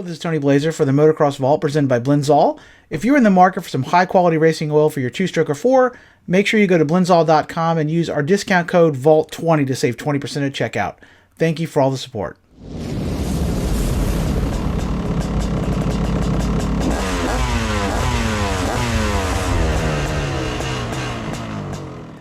Hello, this is Tony Blazer for the Motocross Vault presented by Blinzall. If you're in the market for some high-quality racing oil for your two-stroke or four, make sure you go to blinzall.com and use our discount code VAULT20 to save 20% at checkout. Thank you for all the support.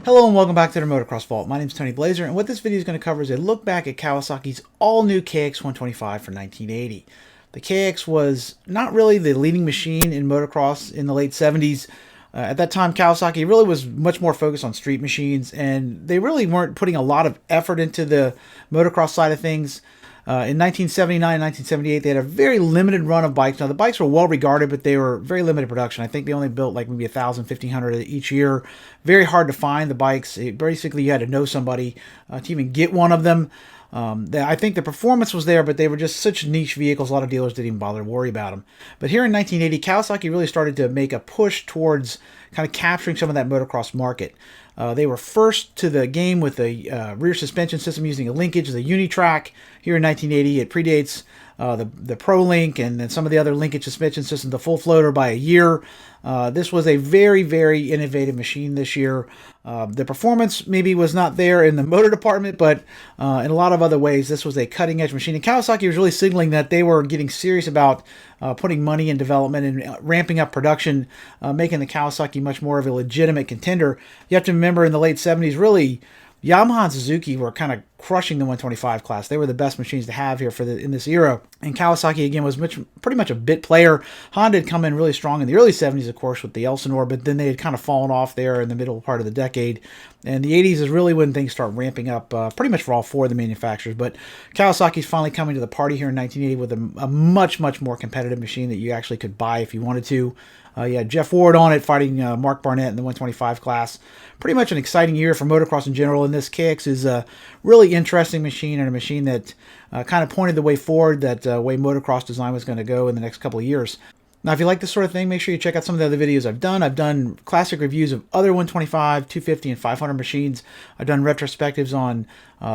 Hello and welcome back to the Motocross Vault. My name is Tony Blazer, and what this video is going to cover is a look back at Kawasaki's all-new KX125 for 1980. The KX was not really the leading machine in motocross in the late 70s. At that time, Kawasaki really was much more focused on street machines, and they really weren't putting a lot of effort into the motocross side of things. In 1979 and 1978, they had a very limited run of bikes. Now, the bikes were well regarded, but they were very limited production. I think they only built like maybe 1,000, 1,500 each year. Very hard to find the bikes. Basically, you had to know somebody to even get one of them. I think the performance was there, but they were just such niche vehicles, a lot of dealers didn't even bother to worry about them. But here in 1980, Kawasaki really started to make a push towards kind of capturing some of that motocross market. They were first to the game with a rear suspension system using a linkage, the Unitrack. Here in 1980, it predates the Pro Link and then some of the other linkage suspension systems, the full floater, by a year. This was a very, very innovative machine this year. The performance maybe was not there in the motor department, but in a lot of other ways, this was a cutting-edge machine. And Kawasaki was really signaling that they were getting serious about putting money in development and ramping up production, making the Kawasaki much more of a legitimate contender. You have to remember, in the late 70s, really, Yamaha and Suzuki were kind of crushing the 125 class. They were the best machines to have here in this era. And Kawasaki, again, was pretty much a bit player. Honda had come in really strong in the early 70s, of course, with the Elsinore, but then they had kind of fallen off there in the middle part of the decade. And the 80s is really when things start ramping up, pretty much for all four of the manufacturers. But Kawasaki's finally coming to the party here in 1980 with a much, much more competitive machine that you actually could buy if you wanted to. You had Jeff Ward on it fighting Mark Barnett in the 125 class. Pretty much an exciting year for motocross in general, and this KX is a really interesting machine, and a machine that kind of pointed the way forward, that way motocross design was going to go in the next couple of years. Now, if you like this sort of thing, make sure you check out some of the other videos I've done. I've done classic reviews of other 125, 250, and 500 machines. I've done retrospectives on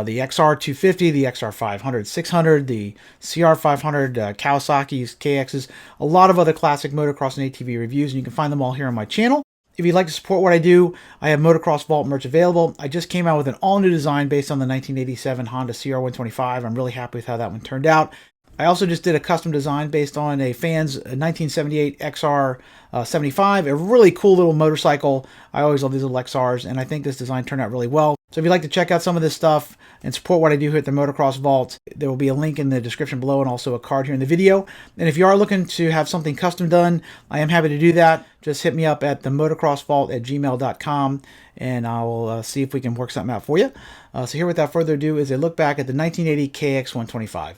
the XR250, the XR500, 600, the CR500, Kawasaki's, KX's, a lot of other classic motocross and ATV reviews, and you can find them all here on my channel. If you'd like to support what I do, I have Motocross Vault merch available. I just came out with an all-new design based on the 1987 Honda CR125. I'm really happy with how that one turned out. I also just did a custom design based on a fan's 1978 XR75, a really cool little motorcycle. I always love these little XRs, and I think this design turned out really well. So if you'd like to check out some of this stuff and support what I do here at the Motocross Vault, there will be a link in the description below and also a card here in the video. And if you are looking to have something custom done, I am happy to do that. Just hit me up at themotocrossvault@gmail.com, and I will see if we can work something out for you. So here, without further ado, is a look back at the 1980 KX125.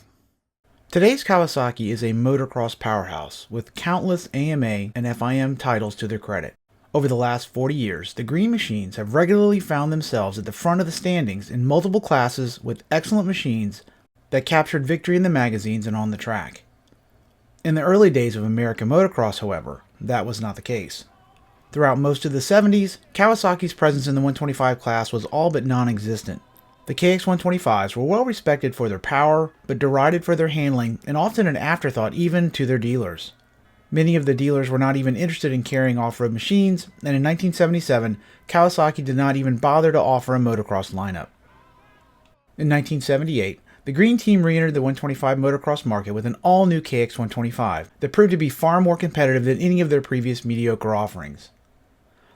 Today's Kawasaki is a motocross powerhouse with countless AMA and FIM titles to their credit. Over the last 40 years, the Green Machines have regularly found themselves at the front of the standings in multiple classes with excellent machines that captured victory in the magazines and on the track. In the early days of American motocross, however, that was not the case. Throughout most of the 70s, Kawasaki's presence in the 125 class was all but non-existent. The KX125s were well respected for their power, but derided for their handling, and often an afterthought even to their dealers. Many of the dealers were not even interested in carrying off-road machines, and in 1977, Kawasaki did not even bother to offer a motocross lineup. In 1978, the Green Team re-entered the 125 motocross market with an all-new KX125 that proved to be far more competitive than any of their previous mediocre offerings.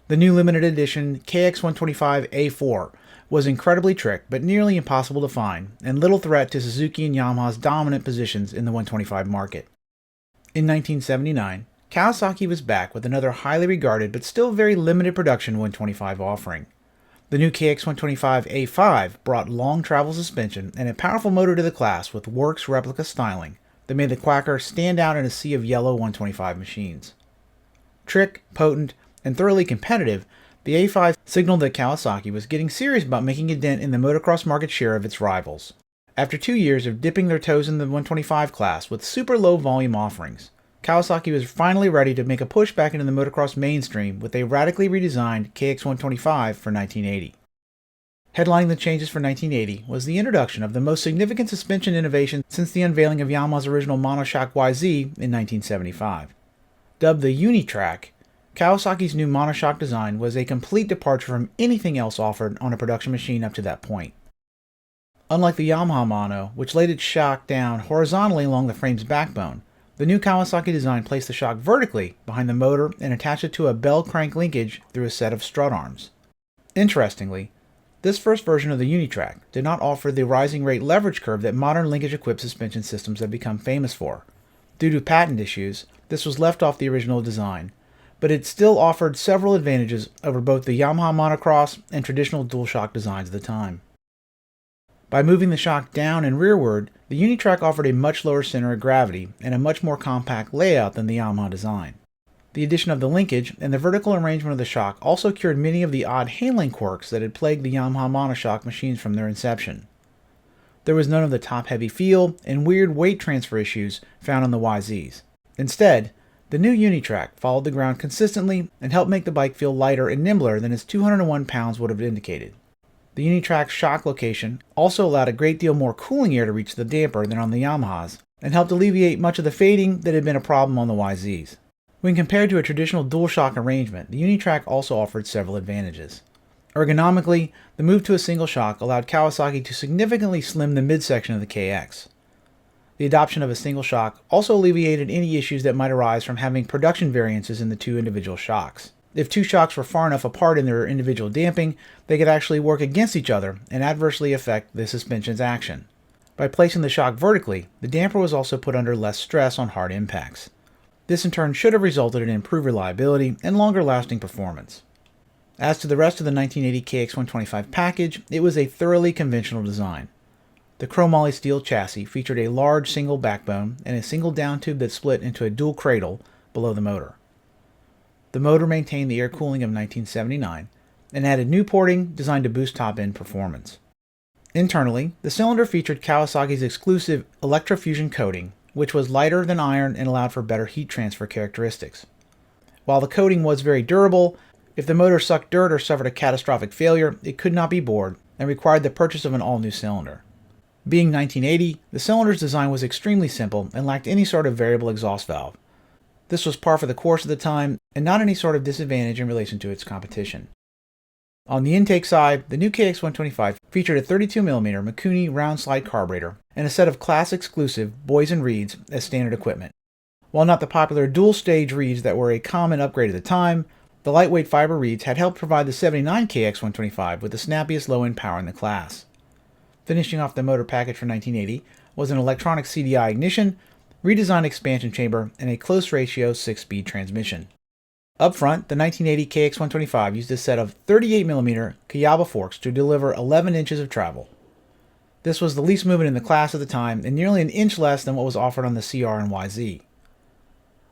The new limited edition KX125 A4 was incredibly tricked, but nearly impossible to find, and little threat to Suzuki and Yamaha's dominant positions in the 125 market. In 1979, Kawasaki was back with another highly regarded but still very limited production 125 offering. The new KX125 A5 brought long travel suspension and a powerful motor to the class with Works replica styling that made the Quacker stand out in a sea of yellow 125 machines. Trick, potent, and thoroughly competitive, the A5 signaled that Kawasaki was getting serious about making a dent in the motocross market share of its rivals. After 2 years of dipping their toes in the 125 class with super low volume offerings, Kawasaki was finally ready to make a push back into the motocross mainstream with a radically redesigned KX125 for 1980. Headlining the changes for 1980 was the introduction of the most significant suspension innovation since the unveiling of Yamaha's original monoshock YZ in 1975. Dubbed the Unitrack, Kawasaki's new monoshock design was a complete departure from anything else offered on a production machine up to that point. Unlike the Yamaha Mono, which laid its shock down horizontally along the frame's backbone, the new Kawasaki design placed the shock vertically behind the motor and attached it to a bell crank linkage through a set of strut arms. Interestingly, this first version of the Unitrack did not offer the rising rate leverage curve that modern linkage-equipped suspension systems have become famous for. Due to patent issues, this was left off the original design, but it still offered several advantages over both the Yamaha Motocross and traditional DualShock designs of the time. By moving the shock down and rearward, the Unitrack offered a much lower center of gravity and a much more compact layout than the Yamaha design. The addition of the linkage and the vertical arrangement of the shock also cured many of the odd handling quirks that had plagued the Yamaha monoshock machines from their inception. There was none of the top-heavy feel and weird weight transfer issues found on the YZs. Instead, the new Unitrack followed the ground consistently and helped make the bike feel lighter and nimbler than its 201 pounds would have indicated. The Unitrack's shock location also allowed a great deal more cooling air to reach the damper than on the Yamahas, and helped alleviate much of the fading that had been a problem on the YZs. When compared to a traditional DualShock arrangement, the Unitrack also offered several advantages. Ergonomically, the move to a single shock allowed Kawasaki to significantly slim the midsection of the KX. The adoption of a single shock also alleviated any issues that might arise from having production variances in the two individual shocks. If two shocks were far enough apart in their individual damping, they could actually work against each other and adversely affect the suspension's action. By placing the shock vertically, the damper was also put under less stress on hard impacts. This in turn should have resulted in improved reliability and longer-lasting performance. As to the rest of the 1980 KX125 package, it was a thoroughly conventional design. The chromoly steel chassis featured a large single backbone and a single down tube that split into a dual cradle below the motor. The motor maintained the air cooling of 1979 and added new porting designed to boost top-end performance. Internally, the cylinder featured Kawasaki's exclusive electrofusion coating, which was lighter than iron and allowed for better heat transfer characteristics. While the coating was very durable, if the motor sucked dirt or suffered a catastrophic failure, it could not be bored and required the purchase of an all-new cylinder. Being 1980, the cylinder's design was extremely simple and lacked any sort of variable exhaust valve. This was par for the course at the time and not any sort of disadvantage in relation to its competition. On the intake side, the new KX125 featured a 32mm Mikuni round slide carburetor and a set of class-exclusive Boys and Reeds as standard equipment. While not the popular dual-stage reeds that were a common upgrade at the time, the lightweight fiber reeds had helped provide the 79 KX125 with the snappiest low-end power in the class. Finishing off the motor package for 1980 was an electronic CDI ignition, redesigned expansion chamber, and a close-ratio 6-speed transmission. Up front, the 1980 KX125 used a set of 38mm Kayaba forks to deliver 11 inches of travel. This was the least movement in the class at the time and nearly an inch less than what was offered on the CR and YZ.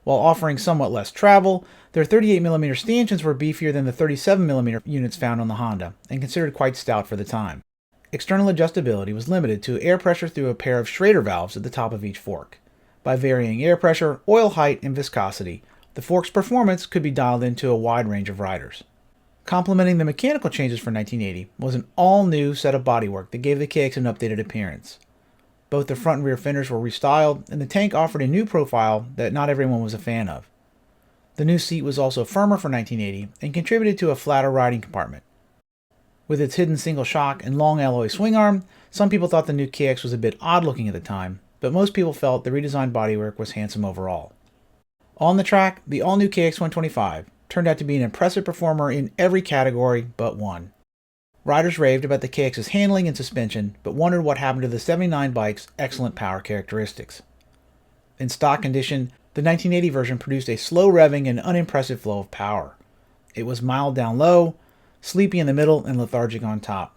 While offering somewhat less travel, their 38mm stanchions were beefier than the 37mm units found on the Honda and considered quite stout for the time. External adjustability was limited to air pressure through a pair of Schrader valves at the top of each fork. By varying air pressure, oil height, and viscosity, the fork's performance could be dialed into a wide range of riders. Complementing the mechanical changes for 1980 was an all-new set of bodywork that gave the KX an updated appearance. Both the front and rear fenders were restyled, and the tank offered a new profile that not everyone was a fan of. The new seat was also firmer for 1980 and contributed to a flatter riding compartment. With its hidden single shock and long alloy swing arm, some people thought the new KX was a bit odd-looking at the time, but most people felt the redesigned bodywork was handsome overall. On the track, the all-new KX125 turned out to be an impressive performer in every category but one. Riders raved about the KX's handling and suspension, but wondered what happened to the 79 bike's excellent power characteristics. In stock condition, the 1980 version produced a slow-revving and unimpressive flow of power. It was mild down low, sleepy in the middle, and lethargic on top.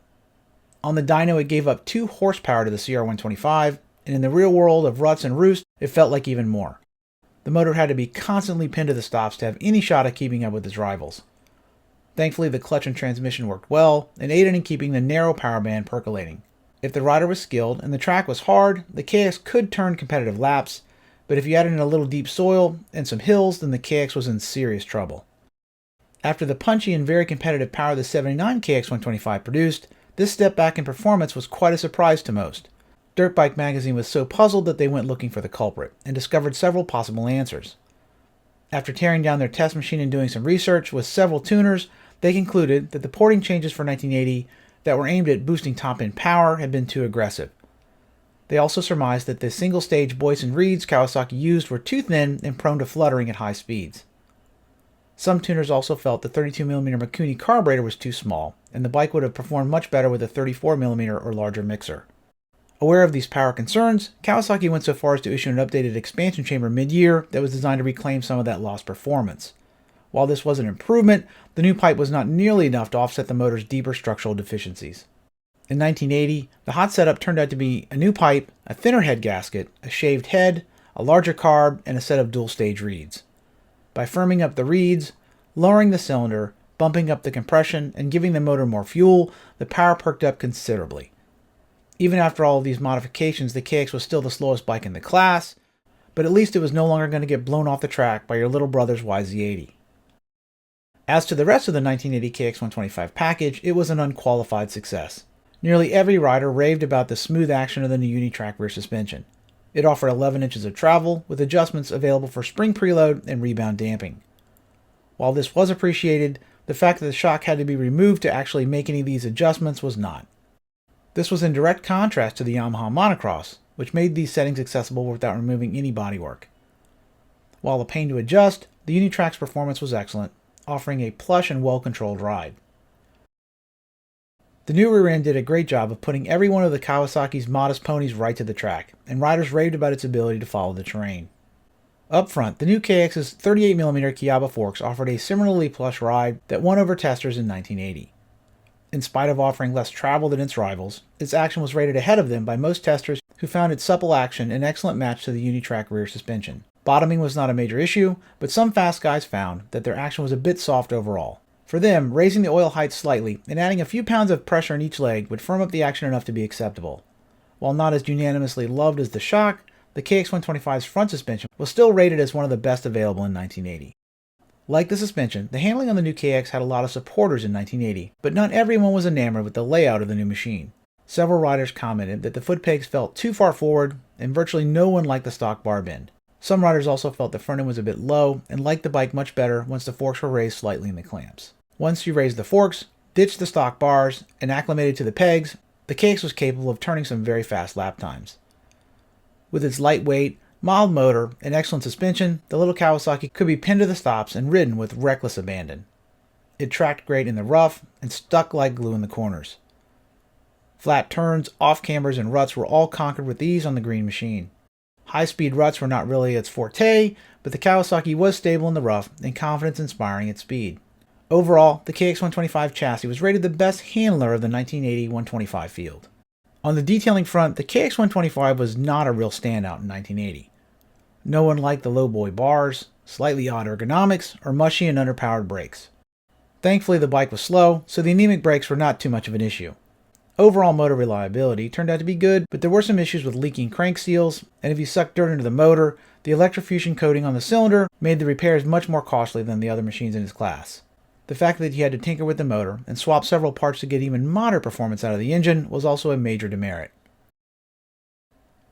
On the dyno, it gave up 2 horsepower to the CR125, and in the real world of ruts and roost, it felt like even more. The motor had to be constantly pinned to the stops to have any shot at keeping up with its rivals. Thankfully, the clutch and transmission worked well and aided in keeping the narrow power band percolating. If the rider was skilled and the track was hard, the KX could turn competitive laps, but if you added in a little deep soil and some hills, then the KX was in serious trouble. After the punchy and very competitive power the 79 KX125 produced, This step back in performance was quite a surprise to most. Dirt Bike magazine was so puzzled that they went looking for the culprit, and discovered several possible answers. After tearing down their test machine and doing some research with several tuners, they concluded that the porting changes for 1980 that were aimed at boosting top-end power had been too aggressive. They also surmised that the single-stage Boyson reeds Kawasaki used were too thin and prone to fluttering at high speeds. Some tuners also felt the 32mm Mikuni carburetor was too small, and the bike would have performed much better with a 34mm or larger mixer. Aware of these power concerns, Kawasaki went so far as to issue an updated expansion chamber mid-year that was designed to reclaim some of that lost performance. While this was an improvement, the new pipe was not nearly enough to offset the motor's deeper structural deficiencies. In 1980, the hot setup turned out to be a new pipe, a thinner head gasket, a shaved head, a larger carb, and a set of dual-stage reeds. By firming up the reeds, lowering the cylinder, bumping up the compression, and giving the motor more fuel, the power perked up considerably. Even after all of these modifications, the KX was still the slowest bike in the class, but at least it was no longer going to get blown off the track by your little brother's YZ80. As to the rest of the 1980 KX125 package, it was an unqualified success. Nearly every rider raved about the smooth action of the new Unitrack rear suspension. It offered 11 inches of travel, with adjustments available for spring preload and rebound damping. While this was appreciated, the fact that the shock had to be removed to actually make any of these adjustments was not. This was in direct contrast to the Yamaha Motocross, which made these settings accessible without removing any bodywork. While a pain to adjust, the Unitrack's performance was excellent, offering a plush and well-controlled ride. The new rear end did a great job of putting every one of the Kawasaki's modest ponies right to the track, and riders raved about its ability to follow the terrain. Up front, the new KX's 38mm Kiaba forks offered a similarly plush ride that won over testers in 1980. In spite of offering less travel than its rivals, its action was rated ahead of them by most testers who found its supple action an excellent match to the Unitrack rear suspension. Bottoming was not a major issue, but some fast guys found that their action was a bit soft overall. For them, raising the oil height slightly and adding a few pounds of pressure in each leg would firm up the action enough to be acceptable. While not as unanimously loved as the shock, the KX125's front suspension was still rated as one of the best available in 1980. Like the suspension, the handling on the new KX had a lot of supporters in 1980, but not everyone was enamored with the layout of the new machine. Several riders commented that the foot pegs felt too far forward, and virtually no one liked the stock bar bend. Some riders also felt the front end was a bit low, and liked the bike much better once the forks were raised slightly in the clamps. Once you raised the forks, ditched the stock bars, and acclimated to the pegs, the KX was capable of turning some very fast lap times. With its lightweight, mild motor, and excellent suspension, the little Kawasaki could be pinned to the stops and ridden with reckless abandon. It tracked great in the rough and stuck like glue in the corners. Flat turns, off-cambers, and ruts were all conquered with ease on the green machine. High-speed ruts were not really its forte, but the Kawasaki was stable in the rough and confidence-inspiring at speed. Overall, the KX125 chassis was rated the best handler of the 1980 125 field. On the detailing front, the KX125 was not a real standout in 1980. No one liked the low-boy bars, slightly odd ergonomics, or mushy and underpowered brakes. Thankfully, the bike was slow, so the anemic brakes were not too much of an issue. Overall motor reliability turned out to be good, but there were some issues with leaking crank seals, and if you sucked dirt into the motor, the electrofusion coating on the cylinder made the repairs much more costly than the other machines in its class. The fact that you had to tinker with the motor and swap several parts to get even moderate performance out of the engine was also a major demerit.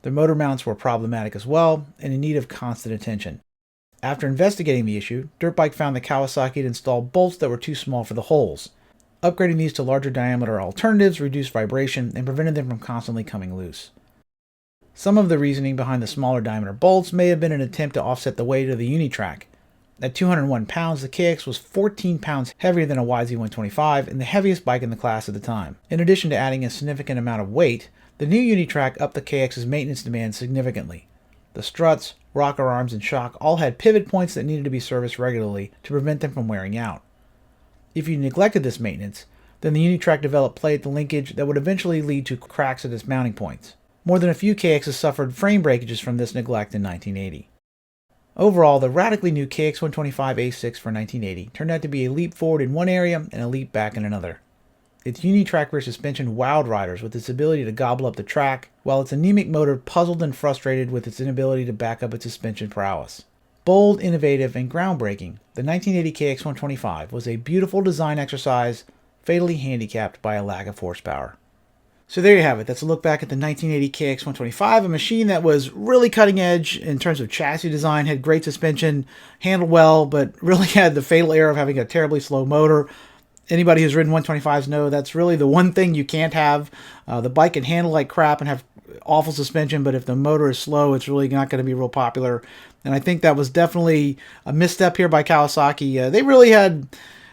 The motor mounts were problematic as well, and in need of constant attention. After investigating the issue, Dirt Bike found that Kawasaki had installed bolts that were too small for the holes. Upgrading these to larger diameter alternatives reduced vibration and prevented them from constantly coming loose. Some of the reasoning behind the smaller diameter bolts may have been an attempt to offset the weight of the Unitrack. At 201 pounds, the KX was 14 pounds heavier than a YZ125 and the heaviest bike in the class at the time. In addition to adding a significant amount of weight, the new Unitrack upped the KX's maintenance demands significantly. The struts, rocker arms, and shock all had pivot points that needed to be serviced regularly to prevent them from wearing out. If you neglected this maintenance, then the Unitrack developed play at the linkage that would eventually lead to cracks at its mounting points. More than a few KXs suffered frame breakages from this neglect in 1980. Overall, the radically new KX125 A6 for 1980 turned out to be a leap forward in one area and a leap back in another. Its Unitrack rear suspension wowed riders with its ability to gobble up the track, while its anemic motor puzzled and frustrated with its inability to back up its suspension prowess. Bold, innovative, and groundbreaking, the 1980 KX125 was a beautiful design exercise, fatally handicapped by a lack of horsepower. So there you have it. That's a look back at the 1980 KX125, a machine that was really cutting edge in terms of chassis design, had great suspension, handled well, but really had the fatal error of having a terribly slow motor. Anybody who's ridden 125s know that's really the one thing you can't have. The bike can handle like crap and have awful suspension, but if the motor is slow, it's really not going to be real popular. And I think that was definitely a misstep here by Kawasaki.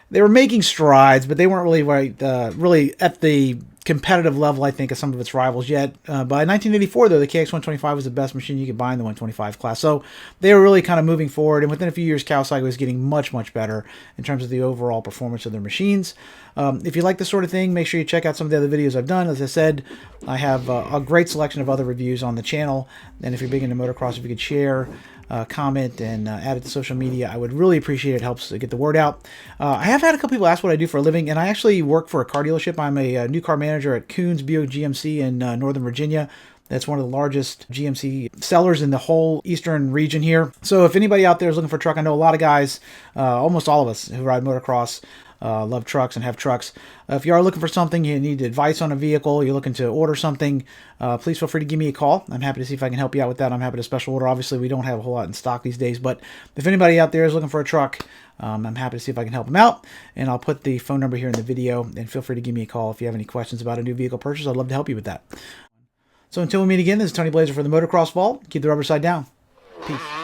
They were making strides, but they weren't really at the competitive level, I think, of some of its rivals yet. By 1984, though, the KX125 was the best machine you could buy in the 125 class. So they were really kind of moving forward, and within a few years, Kawasaki was getting much, much better in terms of the overall performance of their machines. If you like this sort of thing, make sure you check out some of the other videos I've done. As I said, I have a great selection of other reviews on the channel, and if you're big into motocross, if you could share, comment, and add it to social media, I would really appreciate it. It helps get the word out. I have had a couple people ask what I do for a living, and I actually work for a car dealership. I'm a new car manager at Coons BO GMC in Northern Virginia. That's one of the largest GMC sellers in the whole eastern region here. So if anybody out there is looking for a truck, I know a lot of guys, almost all of us who ride motocross, love trucks and have trucks. If you are looking for something, you need advice on a vehicle, you're looking to order something, please feel free to give me a call. I'm happy to see if I can help you out with that. I'm happy to special order. Obviously, we don't have a whole lot in stock these days, but if anybody out there is looking for a truck, I'm happy to see if I can help them out, and I'll put the phone number here in the video, and feel free to give me a call if you have any questions about a new vehicle purchase. I'd love to help you with that. So until we meet again, this is Tony Blazer for the Motocross Vault. Keep the rubber side down. Peace.